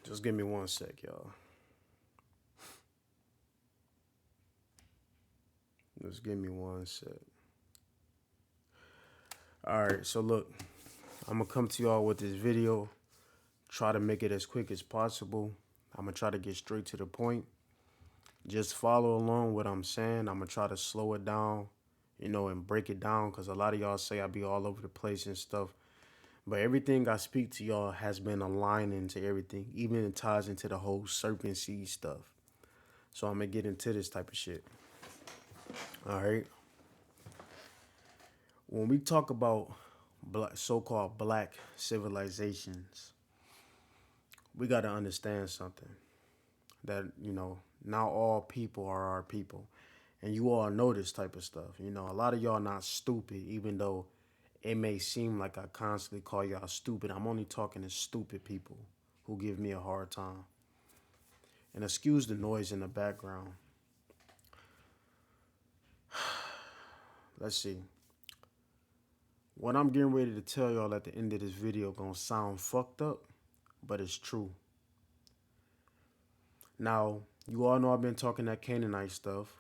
Just give me one sec, y'all. Just give me one sec. Alright, so look, I'm gonna come to y'all with this video. Try to make it as quick as possible. I'm gonna try to get straight to the point. Just follow along what I'm saying. I'm gonna try to slow it down, and break it down because a lot of y'all say I be all over the place and stuff. But everything I speak to y'all has been aligning to everything, even it ties into the whole serpent seed stuff. So I'm gonna get into this type of shit. All right. When we talk about so-called black civilizations, we got to understand something that, not all people are our people. And you all know this type of stuff. A lot of y'all not stupid, even though it may seem like I constantly call y'all stupid. I'm only talking to stupid people who give me a hard time. And excuse the noise in the background. Let's see. What I'm getting ready to tell y'all at the end of this video gonna sound fucked up, but it's true. Now, you all know I've been talking that Canaanite stuff.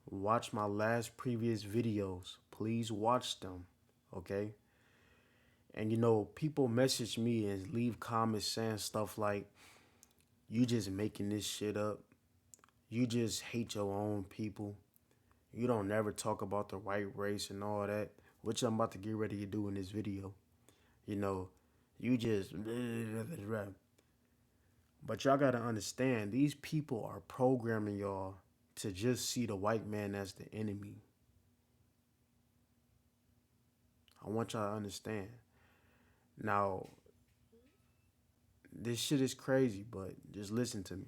Watch my last previous videos. Please watch them, okay? And people message me and leave comments saying stuff like, you just making this shit up. You just hate your own people. You don't never talk about the white race and all that, which I'm about to get ready to do in this video. You just... But y'all gotta understand, these people are programming y'all to just see the white man as the enemy. I want y'all to understand. Now, this shit is crazy, but just listen to me.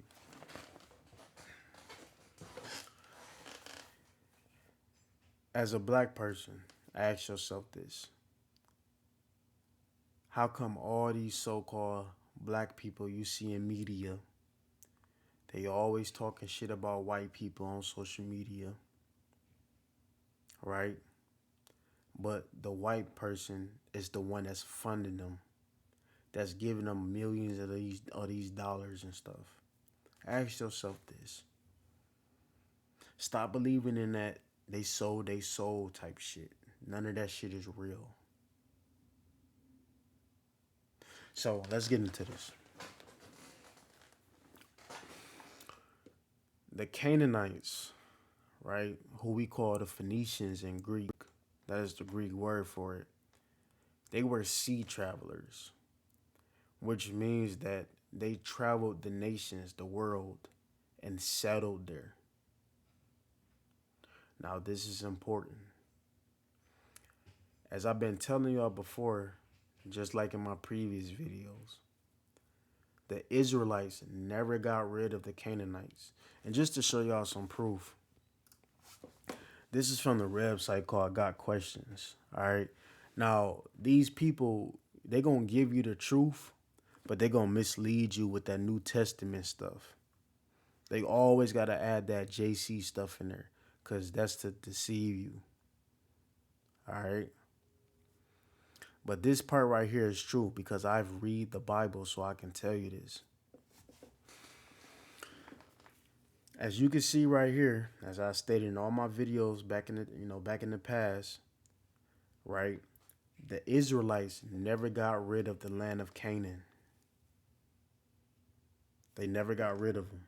As a black person, ask yourself this. How come all these so-called black people you see in media, they always talking shit about white people on social media, right? But the white person is the one that's funding them, that's giving them millions of these dollars and stuff. Ask yourself this. Stop believing in that they sold they soul type shit. None of that shit is real. So let's get into this. The Canaanites, right, who we call the Phoenicians in Greek, that is the Greek word for it, they were sea travelers, which means that they traveled the nations, the world, and settled there. Now, this is important. As I've been telling y'all before, just like in my previous videos, the Israelites never got rid of the Canaanites. And just to show y'all some proof, this is from the website called Got Questions. All right. Now, these people, they going to give you the truth, but they going to mislead you with that New Testament stuff. They always got to add that JC stuff in there because that's to deceive you. All right. But this part right here is true because I've read the Bible, so I can tell you this. As you can see right here, as I stated in all my videos back in the past, right? The Israelites never got rid of the land of Canaan. They never got rid of them.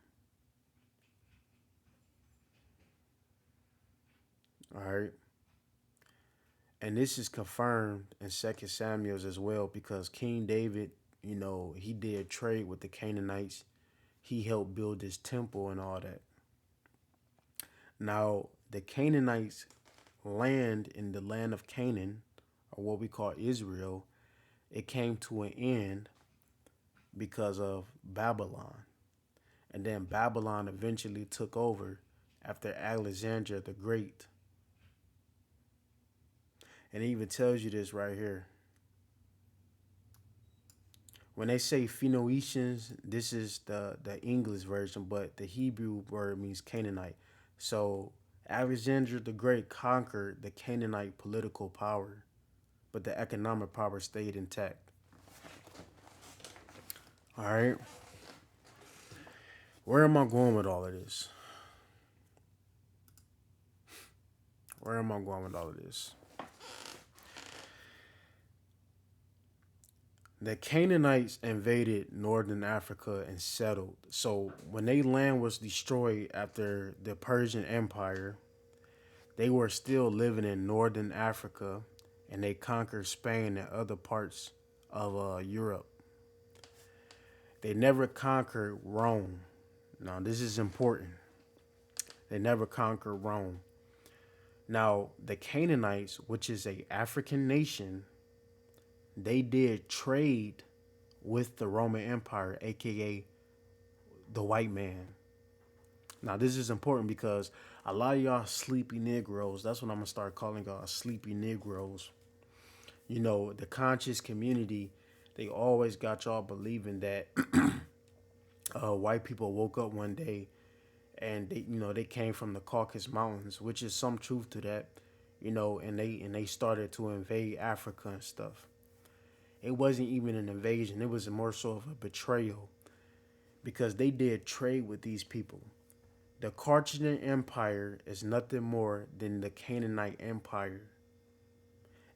All right. And this is confirmed in 2 Samuel as well because King David, he did trade with the Canaanites. He helped build this temple and all that. Now, the Canaanites land in the land of Canaan, or what we call Israel, it came to an end because of Babylon. And then Babylon eventually took over after Alexander the Great. And it even tells you this right here. When they say Phoenicians, this is the English version, but the Hebrew word means Canaanite. So Alexander the Great conquered the Canaanite political power, but the economic power stayed intact. All right. Where am I going with all of this? Where am I going with all of this? The Canaanites invaded northern Africa and settled. So when their land was destroyed after the Persian Empire, they were still living in northern Africa, and they conquered Spain and other parts of Europe. They never conquered Rome. Now, this is important. They never conquered Rome. Now, the Canaanites, which is a African nation, they did trade with the Roman Empire, aka the white man. Now, this is important because a lot of y'all sleepy Negroes, that's what I'm gonna start calling y'all, sleepy Negroes. You know, the conscious community, they always got y'all believing that white people woke up one day and they came from the Caucasus Mountains, which is some truth to that, and they started to invade Africa and stuff. It wasn't even an invasion; it was more so of a betrayal because they did trade with these people. The Carthaginian Empire is nothing more than the Canaanite Empire,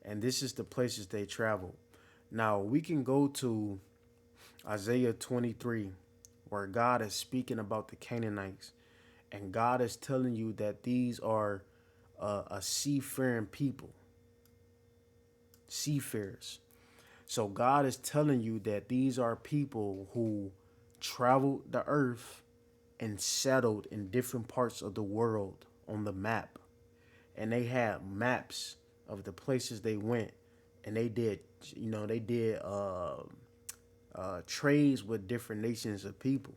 and this is the places they traveled. Now we can go to Isaiah 23, where God is speaking about the Canaanites, and God is telling you that these are a seafaring people, seafarers. So God is telling you that these are people who traveled the earth and settled in different parts of the world on the map. And they had maps of the places they went. And they did trades with different nations of people.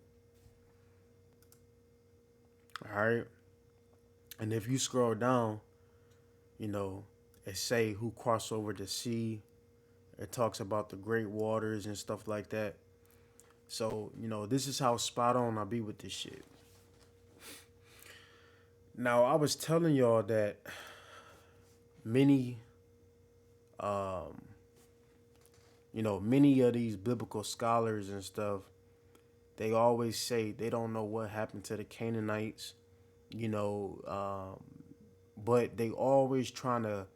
All right. And if you scroll down, you know, it say who crossed over the sea. It talks about the great waters and stuff like that. So, this is how spot on I be with this shit. Now, I was telling y'all that many, um, many of these biblical scholars and stuff, they always say they don't know what happened to the Canaanites, you know, um, but they always trying to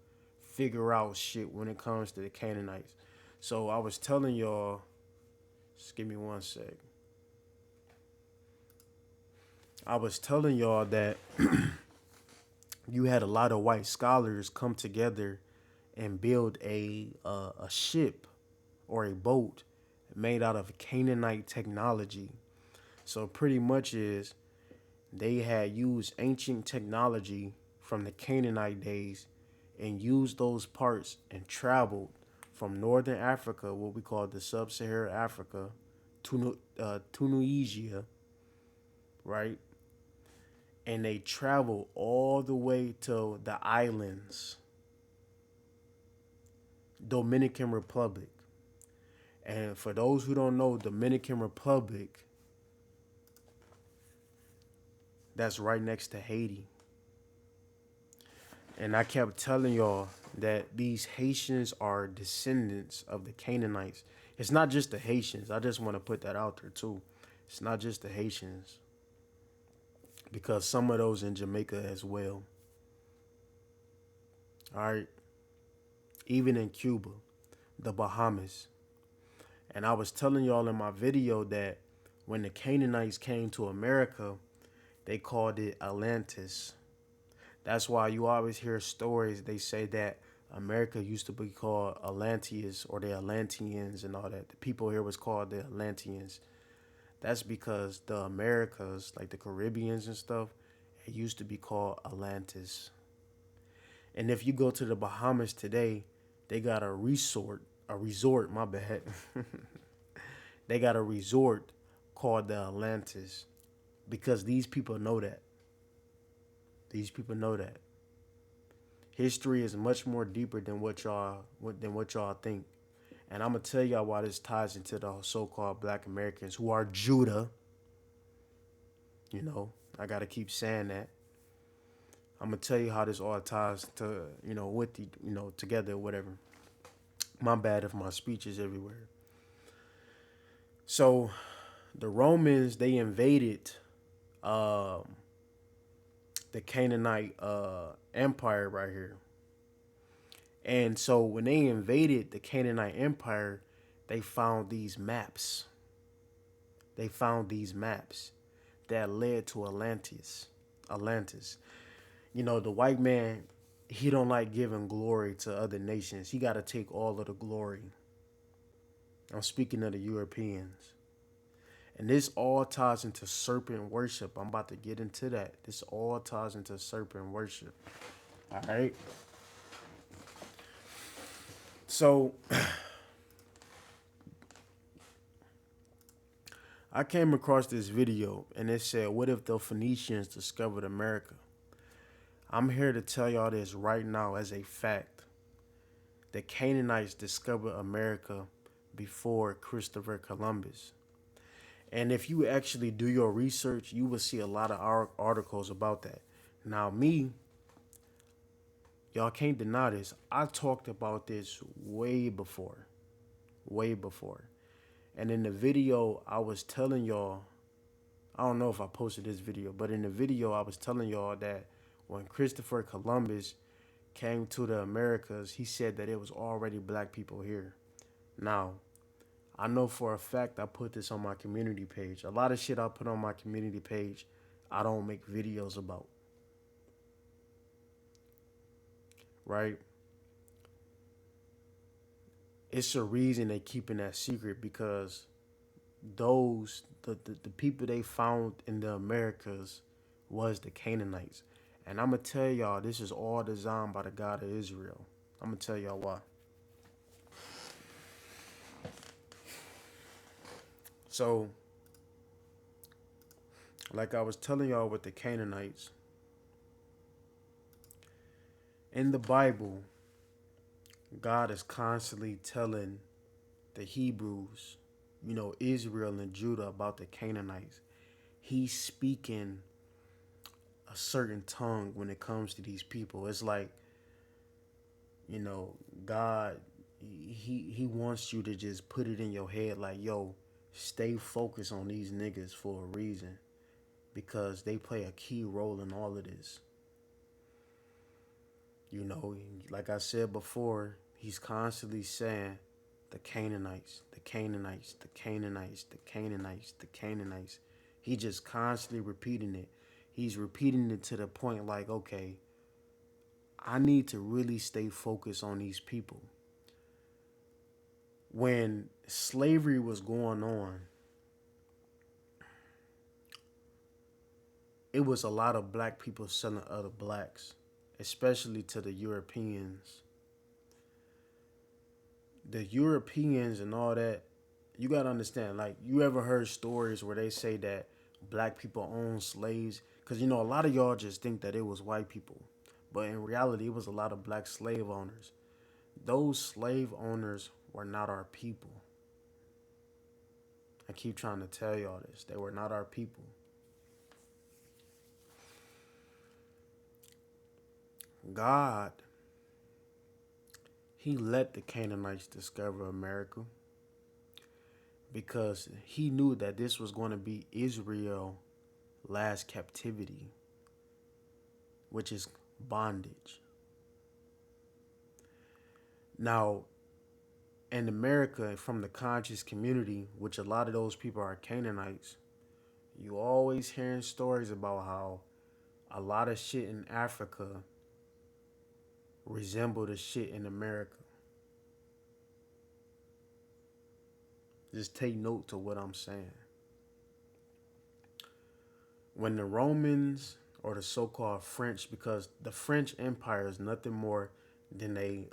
figure out shit when it comes to the Canaanites. So I was telling y'all, just give me one sec. I was telling y'all that you had a lot of white scholars come together and build a ship or a boat made out of Canaanite technology. So pretty much is they had used ancient technology from the Canaanite days and used those parts and traveled from northern Africa, what we call the sub-Saharan Africa, Tunisia, right? And they traveled all the way to the islands, Dominican Republic. And for those who don't know, Dominican Republic, that's right next to Haiti. And I kept telling y'all that these Haitians are descendants of the Canaanites. It's not just the Haitians. I just want to put that out there too. It's not just the Haitians, because some of those in Jamaica as well. All right. Even in Cuba, the Bahamas. And I was telling y'all in my video that when the Canaanites came to America, they called it Atlantis. That's why you always hear stories. They say that America used to be called Atlantis or the Atlanteans and all that. The people here was called the Atlanteans. That's because the Americas, like the Caribbeans and stuff, it used to be called Atlantis. And if you go to the Bahamas today, they got a resort, my bad. They got a resort called the Atlantis because these people know that. These people know that. History is much more deeper than what y'all think. And I'm gonna tell y'all why this ties into the so-called Black Americans who are Judah. I gotta keep saying that. I'm gonna tell you how this all ties to, with the, together, whatever. My bad if my speech is everywhere. So, the Romans, they invaded um, the Canaanite empire right here. And so when they invaded the Canaanite empire, they found these maps. They found these maps that led to Atlantis. Atlantis. You know, the white man, he don't like giving glory to other nations. He got to take all of the glory. I'm speaking of the Europeans. And this all ties into serpent worship. I'm about to get into that. This all ties into serpent worship. All right. So I came across this video and it said, what if the Phoenicians discovered America? I'm here to tell y'all this right now as a fact. The Canaanites discovered America before Christopher Columbus. And if you actually do your research, you will see a lot of articles about that. Now, y'all can't deny this. I talked about this way before. Way before. And in the video, I was telling y'all, I don't know if I posted this video, but in the video, I was telling y'all that when Christopher Columbus came to the Americas, he said that it was already black people here. Now, I know for a fact I put this on my community page. A lot of shit I put on my community page, I don't make videos about. Right? It's a reason they keeping that secret because the people they found in the Americas was the Canaanites. And I'm going to tell y'all, this is all designed by the God of Israel. I'm going to tell y'all why. So, like I was telling y'all with the Canaanites, in the Bible, God is constantly telling the Hebrews, you know, Israel and Judah about the Canaanites. He's speaking a certain tongue when it comes to these people. It's like, you know, God, he wants you to just put it in your head like, yo, stay focused on these niggas for a reason because they play a key role in all of this. You know, like I said before, he's constantly saying the Canaanites, the Canaanites, the Canaanites, the Canaanites, the Canaanites. He just constantly repeating it. He's repeating it to the point like, okay, I need to really stay focused on these people. When slavery was going on, it was a lot of black people selling other blacks, especially to the Europeans. The Europeans and all that, you gotta understand, like, you ever heard stories where they say that black people own slaves? Because, you know, a lot of y'all just think that it was white people. But in reality, it was a lot of black slave owners. Those slave owners were not our people. I keep trying to tell y'all this. They were not our people. God, he let the Canaanites discover America because he knew that this was going to be Israel's last captivity, which is bondage. Now, in America, from the conscious community, which a lot of those people are Canaanites, you always hearing stories about how a lot of shit in Africa resemble the shit in America. Just take note to what I'm saying. When the Romans or the so-called French, because the French Empire is nothing more than a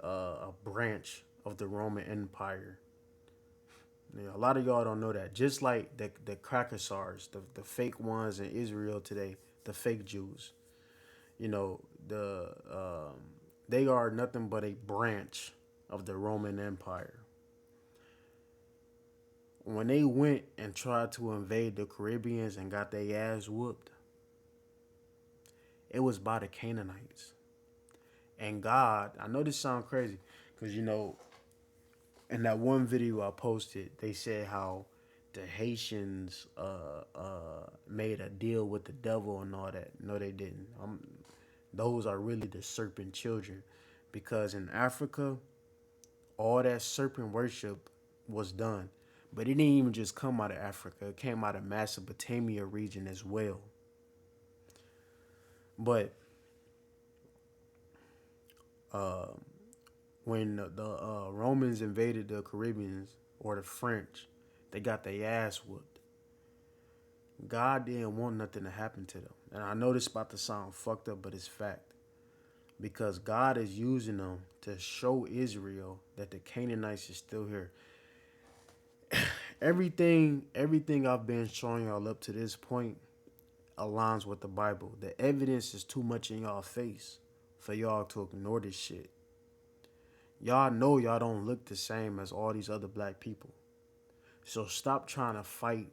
branch of the Roman Empire. You know, a lot of y'all don't know that. Just like the Caucasoids, the fake ones in Israel today, the fake Jews. You know, they are nothing but a branch of the Roman Empire. When they went and tried to invade the Caribbeans and got their ass whooped, it was by the Canaanites. And God, I know this sounds crazy, because, you know, in that one video I posted, they said how the Haitians made a deal with the devil and all that. No, they didn't. Those are really the serpent children, because in Africa, all that serpent worship was done. But it didn't even just come out of Africa. It came out of Mesopotamia region as well. But uh, when the Romans invaded the Caribbeans or the French, they got their ass whooped. God didn't want nothing to happen to them. And I know this about to sound fucked up, but it's fact. Because God is using them to show Israel that the Canaanites is still here. Everything I've been showing y'all up to this point aligns with the Bible. The evidence is too much in y'all face for y'all to ignore this shit. Y'all know y'all don't look the same as all these other black people. So stop trying to fight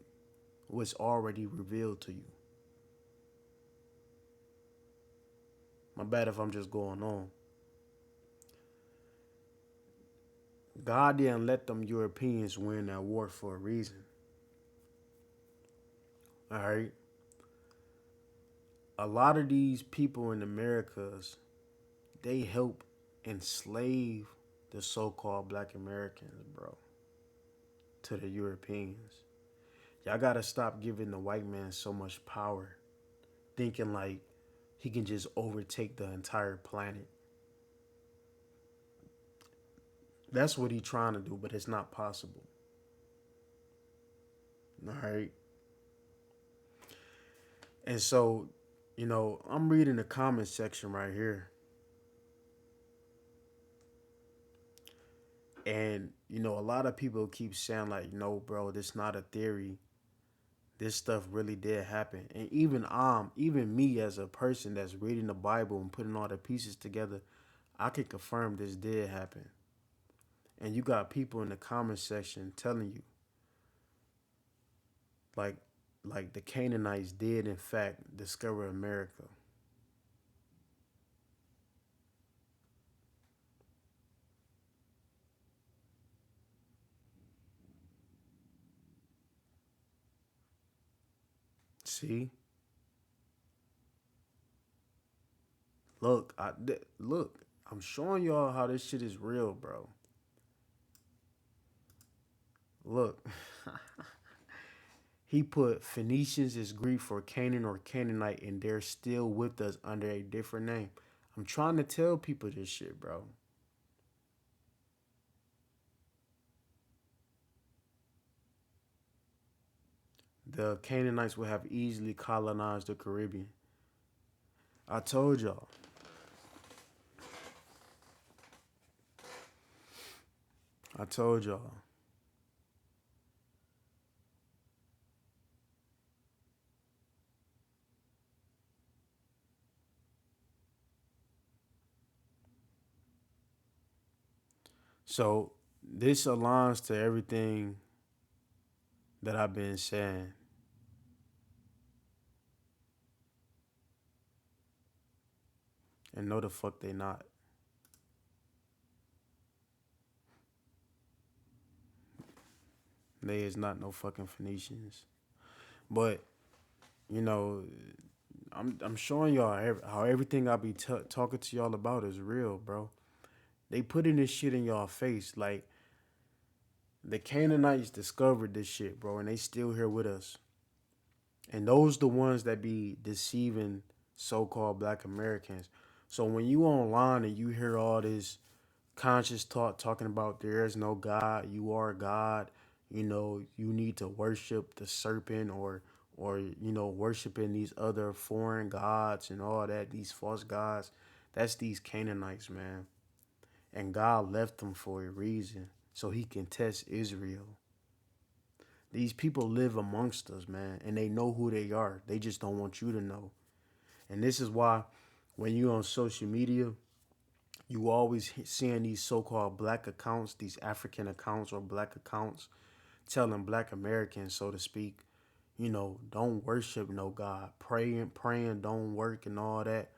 what's already revealed to you. My bad if I'm just going on. God didn't let them Europeans win that war for a reason. All right. A lot of these people in Americas, they help enslave the so-called black Americans, bro, to the Europeans. Y'all gotta stop giving the white man so much power, thinking like he can just overtake the entire planet. That's what he's trying to do, but it's not possible. All right. And so, I'm reading the comment section right here. And, a lot of people keep saying, like, no, bro, this not a theory. This stuff really did happen. And even me as a person that's reading the Bible and putting all the pieces together, I can confirm this did happen. And you got people in the comment section telling you, like, like the Canaanites did in fact discover America. See, look. I'm showing y'all how this shit is real, bro. Look, he put Phoenicians is Greek for Canaan or Canaanite, and they're still with us under a different name. I'm trying to tell people this shit, bro. The Canaanites would have easily colonized the Caribbean. I told y'all. I told y'all. So this aligns to everything that I've been saying. And no the fuck they not. They is not no fucking Phoenicians. But, you know, I'm showing y'all how everything I be talking to y'all about is real, bro. They putting this shit in y'all face. Like, the Canaanites discovered this shit, bro, and they still here with us. And those the ones that be deceiving so-called black Americans. So when you online and you hear all this conscious talk talking about there is no God, you are God, you need to worship the serpent or worshiping these other foreign gods and all that, these false gods, that's these Canaanites, man. And God left them for a reason so he can test Israel. These people live amongst us, man, and they know who they are. They just don't want you to know. And this is why when you on social media, you always seeing these so-called black accounts, these African accounts or black accounts, telling black Americans, so to speak, don't worship no God. Praying don't work and all that.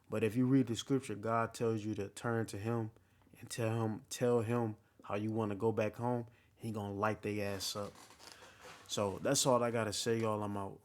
But if you read the scripture, God tells you to turn to him and tell him how you want to go back home. He gonna light their ass up. So that's all I gotta say, y'all. I'm out.